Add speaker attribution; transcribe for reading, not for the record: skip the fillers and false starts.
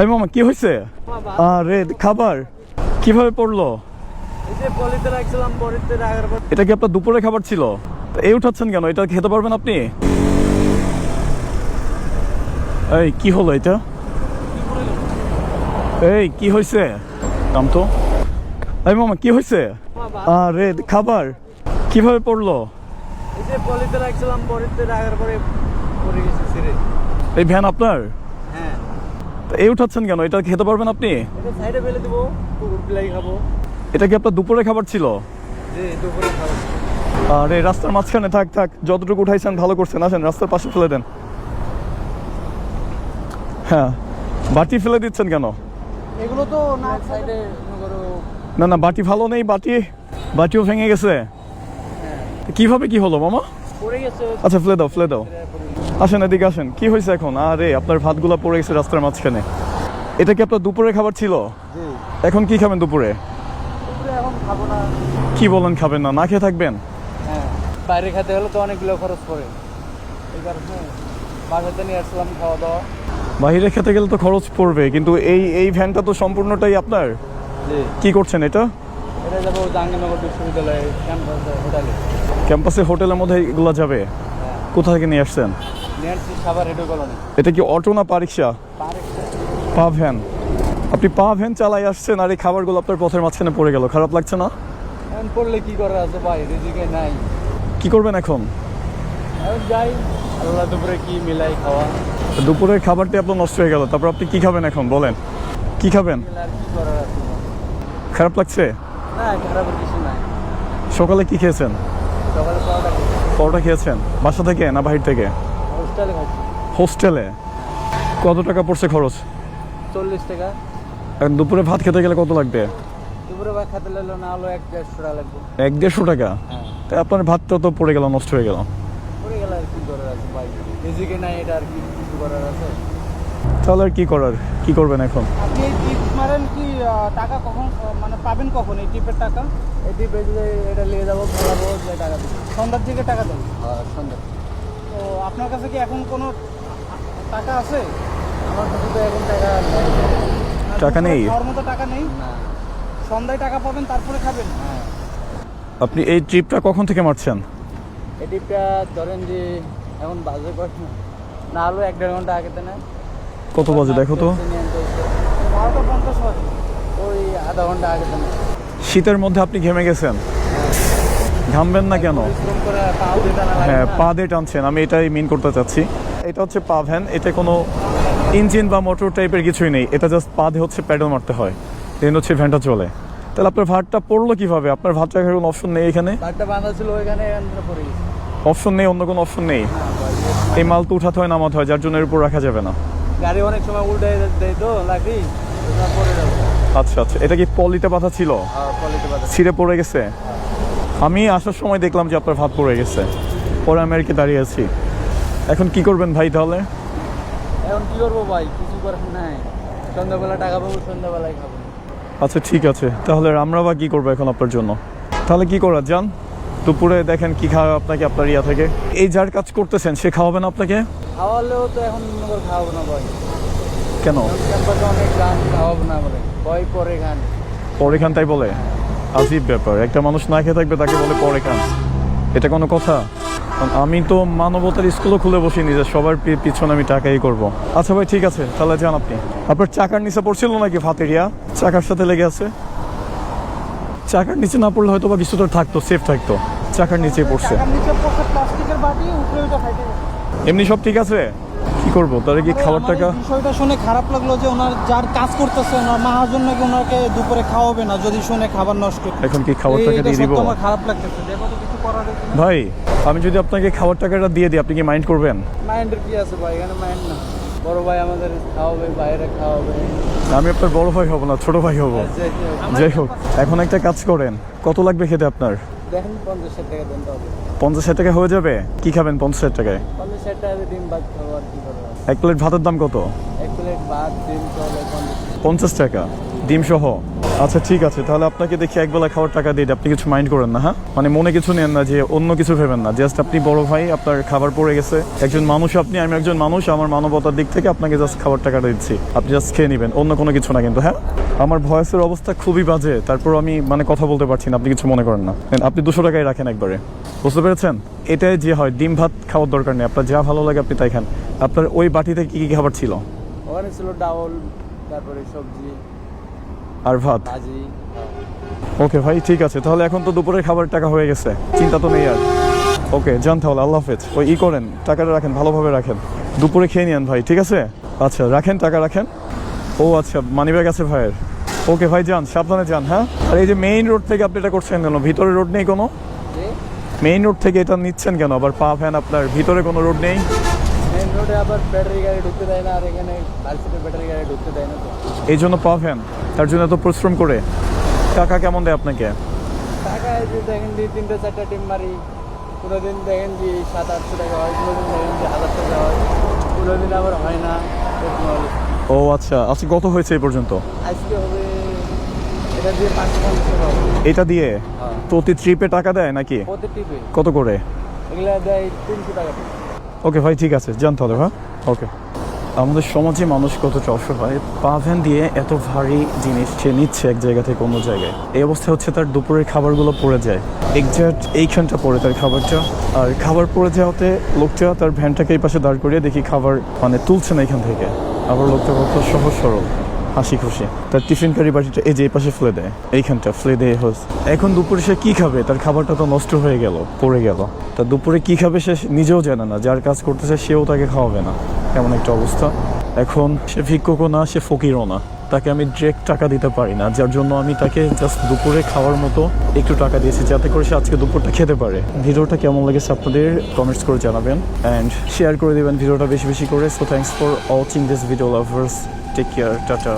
Speaker 1: এই মামা কি হয়েছে? আরে খাবার কিভাবে পড়লো? এটা কি আপনার দুপুরে খাবার ছিল? এই উঠাচ্ছেন কেন? এটা খেতে পারবেন আপনি? এই কি হলো এটা? এই কি হয়েছে? নাম তো। এই মামা কি হয়েছে? আরে খাবার কিভাবে পড়লো? এই ভ্যান আপনার? এই উঠাচ্ছেন কেন? এটা খেতে পারবেন আপনি? এটা কি আপনার দুপুরে খাবার ছিল? আরে রাস্তার মাঝখানে থাক থাক, যতটুকু উঠাইছেন ভালো করছেন, আসেন রাস্তার পাশে ফেলে দেন। হ্যাঁ, বাটি ফেলে দিচ্ছেন কেন?
Speaker 2: এগুলো তো না সাইডে
Speaker 1: না না, বাটি ভালো নেই, বাটিও ভেঙে গেছে। কিভাবে কি হলো মামা?
Speaker 2: পড়ে গেছে।
Speaker 1: আচ্ছা ফেলে দাও ফেলে দাও। আসেন এদিকে আসেন, কি হয়েছে এখন? আরে আপনার ভাতগুলা পড়ে গেছে রাস্তার মাঝখানে। এটা কি আপনার দুপুরের খাবার ছিল? এখন কি খাবেন দুপুরে?
Speaker 2: এখন খাবো না।
Speaker 1: কি বলেন খাবেন না? না খেয়ে থাকবেন?
Speaker 2: হ্যাঁ, বাইরে খেতে হলে তো অনেকগুলো খরচ পড়ে, এই কারণে বাসাতে নিয়ে আসলাম খাওয়া দাওয়া।
Speaker 1: বাইরে খেতে গেলে তো খরচ পড়বে, কিন্তু এই ভ্যানটা তো সম্পূর্ণটাই আপনার। কি করছেন এটা?
Speaker 2: এটা যাবো জাহাঙ্গীরনগর বিশ্ববিদ্যালয়ে হোটেলে।
Speaker 1: ক্যাম্পাসে হোটেলের মধ্যে এগুলো যাবে? কোথা থেকে নিয়ে আসছেন?
Speaker 2: নিয়ে আসছি সাভার রেডিও কলোনি।
Speaker 1: এটা কি অটো না পা রিক্সা? পা ভ্যান। আপনি পা ভ্যান চালাই আসছেন আর এই খাবারগুলো আপনার পথের মাঝখানে পড়ে গেল, খারাপ লাগছে না?
Speaker 2: এখন পড়লে কি করার আছে ভাই, রিজিকে নাই।
Speaker 1: কি করবেন এখন?
Speaker 2: এখন যাই, আল্লাহ দুপুরে কি মিলাই খাওয়া।
Speaker 1: দুপুরের খাবারটি আপনার নষ্ট হয়ে গেল, তারপর আপনি কি খাবেন এখন বলেন? কি খাবেন?
Speaker 2: আর কি করার আছে?
Speaker 1: খারাপ লাগছে?
Speaker 2: না, খারাপের কিছু নাই।
Speaker 1: সকালে কি খেয়েছেন?
Speaker 2: সকালে খাওয়াটা
Speaker 1: পরোটা খেয়েছেন? বাসা থেকে না বাহির থেকে?
Speaker 2: হোস্টেলে খাচ্ছি।
Speaker 1: হোস্টেলে? কত টাকা পড়ছে খরচ?
Speaker 2: 40 টাকা।
Speaker 1: এখন দুপুরে ভাত খেতে গেলে কত লাগবে?
Speaker 2: দুপুরে ভাত খেতে লাগলো না হলো 1-1.5 টাকা লাগবে।
Speaker 1: 100-150 টাকা?
Speaker 2: হ্যাঁ,
Speaker 1: তাই আপনার ভাতটা তো পড়ে গেল, নষ্ট হয়ে গেল।
Speaker 2: পড়ে গেলে আর কি করার আছে ভাই, রিজিকে নাই, এটা আর কি কিছু করার আছে?
Speaker 1: তাহলে আর কি করার? কি করবেন এখন?
Speaker 2: আপনি এই টিপ মারেন কি টাকা কখন মানে পাবেন কখন এই টিপের টাকা? এই টিপে যদি এটা নিয়ে যাবো খেলাবো, যে টাকা দেবো সন্ধ্যার দিকে টাকা দেবো। সন্ধ্যা। তো আপনার কাছে কি এখন কোনো টাকা আছে? আমার কাছে তো এখন টাকা নেই।
Speaker 1: টাকা নেই?
Speaker 2: খাওয়ার মতো টাকা নেই। না, সন্ধ্যায় টাকা পাবেন তারপরে খাবেন। হ্যাঁ।
Speaker 1: আপনি এই ট্রিপটা কখন থেকে মারছেন?
Speaker 2: এই টিপটা ধরেন যে এখন বাজে কত, না হলো 1-1.5 ঘন্টা আগে না।
Speaker 1: কত বাজে দেখো তো?
Speaker 2: 12:50 বাজে, ওই আধা ঘন্টা আগে না।
Speaker 1: শীতের মধ্যে আপনি ঘেমে গেছেন, ঘামবেন না কেন?
Speaker 2: পরিশ্রম করে পাও দিয়ে টানা লাগে
Speaker 1: হ্যাঁ,
Speaker 2: না।
Speaker 1: পা দিয়ে টানছেন, আমি এটাই মিন করতে চাচ্ছি। এটা হচ্ছে পা ভ্যান, এতে কোনো ইঞ্জিন বা মোটর টাইপের কিছুই নেই, এটা জাস্ট পা দিয়ে হচ্ছে প্যাডেল মারতে হয়, দেন হচ্ছে ভ্যানটা চলে। তাহলে আপনার ভাতটা পড়লো কিভাবে? আপনার ভাত রাখার কোনো অপশন নেই এখানে?
Speaker 2: ভাতটা বাঁধা ছিল ওইখানে, এখান থেকে পড়ে গেছে।
Speaker 1: অপশন নেই? অন্য কোনো অপশন নেই?
Speaker 2: না ভাই,
Speaker 1: এই মাল তো উঠাতে হয় নামাতে হয়, যার জন্য এর উপর রাখা যাবে না।
Speaker 2: গাড়ি অনেক সময় উল্টে দেয় তো লাকড়ি, ওটা পড়ে যাবে।
Speaker 1: আচ্ছা আচ্ছা, এটা কি পলিতে বাঁধা ছিল?
Speaker 2: পলিতে বাঁধা।
Speaker 1: ছিঁড়ে পড়ে গেছে? আমি আসার সময় দেখলাম যে আপনার ভাত পড়ে গেছে, পরে আমি আর কি দাঁড়িয়ে আছি। এখন কি করবেন ভাই তাহলে?
Speaker 2: এখন কি করবো ভাই, কিছু করার নাই। সন্ধ্যাবেলা টাকা পাবো, সন্ধ্যাবেলায় খাবো।
Speaker 1: আচ্ছা ঠিক আছে, তাহলে আমরা বা কি করবো এখন আপনার জন্য? তাহলে কি করার যান, দুপুরে দেখেন কি খাওয়া আপনাকে আপনার ইয়া থেকে। এই যার কাজ করতেছেন সে খাওয়াবেন আপনাকে?
Speaker 2: খাওয়ালেও তো এখন মনে করে খাওয়াবো না ভাই।
Speaker 1: কেন?
Speaker 2: ক্যাম্পাসে অনেক গান, খাওয়াবো না বলে ভয়, পরে গান।
Speaker 1: পরে খান তাই বলে? আজীব ব্যাপার, একটা মানুষ না খেয়ে থাকবে তাকে বলে পরে খান, এটা কোনো কথা? আমি তো মানবতার স্কুলও খুলে বসিনি যে সবার পিছনে আমি টাকাই করব। আচ্ছা ভাই ঠিক আছে, তাহলে যান আপনি। আপনার চাকার নিচে পড়ছিল নাকি ভাতের ইয়া? চাকার সাথে লেগে আছে? চাকার নিচে না পড়লে হয়তো বা কিছুটা থাকতো, সেফ থাকতো। চাকার নিচেই পড়ছে।
Speaker 2: টাকার নিচে পড়ছে প্লাস্টিকের বাটি, উপরে ওটা ফাইটে গেছে।
Speaker 1: এমনি সব ঠিক আছে? কি করবো তাহলে? কি খাবার টাকা?
Speaker 2: বিষয়টা শুনে খারাপ লাগলো যে ওনার যার কাজ করতেছে ওনার মাহাজন নাকি ওনাকে দুপুরে খাওয়াবে না যদি শুনে খাবার নষ্ট।
Speaker 1: এখন কি খাবার টাকা দিয়ে দিব?
Speaker 2: আমার খারাপ লাগতেছে, দেখো তো কিছু করার আছে।
Speaker 1: ভাই আমি যদি আপনাকে খাবার টাকাটা দিয়ে দিই, আপনি কি মাইন্ড করবেন?
Speaker 2: মাইন্ডের কি আছে ভাই, এখানে মাইন্ড না। বড় ভাই আমাদের খাওয়াবে, বাইরে খাওয়াবে।
Speaker 1: আমি আপনার বড় ভাই হব না, ছোট ভাই হব। যাই হোক, এখন একটা কাজ করেন, কত লাগবে খেতে আপনার?
Speaker 2: দেখেন 50 টাকা দেন তাহলে।
Speaker 1: 50 টাকা হয়ে যাবে? কি খাবেন 50 টাকায়?
Speaker 2: 50 টাকা ডিম ভাত খাবো, আর কি করবো।
Speaker 1: 1 প্লেট ভাতের দাম কত?
Speaker 2: 1 প্লেট ভাত ডিম চলে
Speaker 1: 50 টাকা ডিম সহ। আচ্ছা ঠিক আছে, তাহলে আপনাকে দেখি একবেলা খাওয়ার টাকা দিয়ে দিই। আপনি কিছু মাইন্ড করেন না, হ্যাঁ? মানে মনে কিছু নেন না, যে অন্য কিছু ভেবেন না। জাস্ট আপনি বড় ভাই, আপনার খাবার পড়ে গেছে, একজন মানুষ আপনি, আমি একজন মানুষ, আমার মানবতার দিক থেকে আপনাকে জাস্ট খাবার টাকাটা দিচ্ছি, আপনি জাস্ট খেয়ে নেবেন, অন্য কোনো কিছু না কিন্তু, হ্যাঁ? আমার ভয়েসের অবস্থা খুবই বাজে, তারপর আমি মানে কথা বলতে পারছি না, আপনি কিছু মনে করেন না। আপনি 200 টাকায় রাখেন একবারে, বুঝতে পেরেছেন? এটাই যে হয়, ডিম ভাত খাওয়ার দরকার নেই, আপনার যা ভালো লাগে আপনি তাই খান। আপনার ওই বাটিতে কি কি খাবার ছিল?
Speaker 2: ওখানে ছিল ডাউল, তারপরে সবজি
Speaker 1: আর ভাত।
Speaker 2: ভাজি।
Speaker 1: ওকে ভাই, ঠিক আছে, তাহলে এখন তো দুপুরের খাবার টাকা হয়ে গেছে, চিন্তা তো নেই আর। ওকে যান তাহলে, আল্লাহ হাফেজ। ওই করেন, টাকাটা রাখেন, ভালোভাবে রাখেন, দুপুরে খেয়ে নিন ভাই, ঠিক আছে? আচ্ছা রাখেন, টাকা রাখেন। ও আচ্ছা, মানিব্যাগ আছে ভাইয়ের। ওকে ভাই, যান, সাবধানে যান, হ্যাঁ? আর এই যে মেইন রোড থেকে আপনি এটা করছেন কেন? ভিতরে রোড নেই কোনো? মেইন রোড থেকে এটা নিচ্ছেন কেন? আবার পা ফ্যান, আপনার ভিতরে কোনো রোড নেই?
Speaker 2: মেইন রোডে আবার ব্যাটারি গাড়ি ঢুকতে দেয় না, আর এখানে ভার্সিটির ব্যাটারি গাড়ি ঢুকতে দেয় না তো।
Speaker 1: এই জন্য পা ফ্যান, তার জন্য এত পরিশ্রম করে। টাকা কেমন দেয় আপনাকে?
Speaker 2: টাকা এই যে দেখেন 2-3-4টা টিম মারি, কোনো দিন দেখেন যে 700-800 টাকা হয়, কোনো দিন দেখেন যে 1000 টাকা হয়, কোনো দিন আবার হয় না। এরকম হলো।
Speaker 1: ও আচ্ছা, আজকে কত হয়েছে এই পর্যন্ত?
Speaker 2: আজকে হবে এটা দিয়ে 550 টাকা হবে।
Speaker 1: এটা দিয়ে
Speaker 2: হ্যাঁ,
Speaker 1: প্রতি ট্রিপে টাকা দেয় নাকি?
Speaker 2: প্রতি টিপে
Speaker 1: কত করে?
Speaker 2: এগুলা দেয় 300 টাকা।
Speaker 1: ওকে ভাই, ঠিক আছে, জানতে হবে, হ্যাঁ? ওকে। আমাদের সমাজে মানুষ কতটা অসহায়, পা ভ্যান দিয়ে এত ভারী জিনিস সে নিচ্ছে এক জায়গা থেকে অন্য জায়গায়। এই অবস্থা হচ্ছে, তার দুপুরের খাবারগুলো পড়ে যায়, এক্সাক্ট এইখানটা পড়ে তার খাবারটা। আর খাবার পড়ে যাওয়াতে লোকটা তার ভ্যানটাকে এই পাশে দাঁড় করিয়ে দেখি খাবার মানে তুলছে না এখান থেকে। আবার লোকটা কত সহজ সরল, হাসি খুশি, তার টিফিন কারি বাটিটা এই যে এই পাশে ফেলে দেয়, এইখানটা ফেলে দেয় হোস। এখন দুপুরে সে কি খাবে? তার খাবারটা তো নষ্ট হয়ে গেল, পড়ে গেল। তা দুপুরে কি খাবে সে নিজেও জানে না, যার কাজ করতেছে সেও তাকে খাওয়াবে না, এমন একটা অবস্থা। এখন সে ভিক্ষুকও না, সে ফকিরও না, তাকে আমি ডিরেক্ট টাকা দিতে পারি না, যার জন্য আমি তাকে জাস্ট দুপুরে খাওয়ার মতো একটু টাকা দিয়েছি, যাতে করে সে আজকে দুপুরটা খেতে পারে। ভিডিওটা কেমন লেগেছে আপনাদের কমেন্টস করে জানাবেন, অ্যান্ড শেয়ার করে দেবেন ভিডিওটা বেশি বেশি করে। So thanks for watching this video lovers, take care, tata.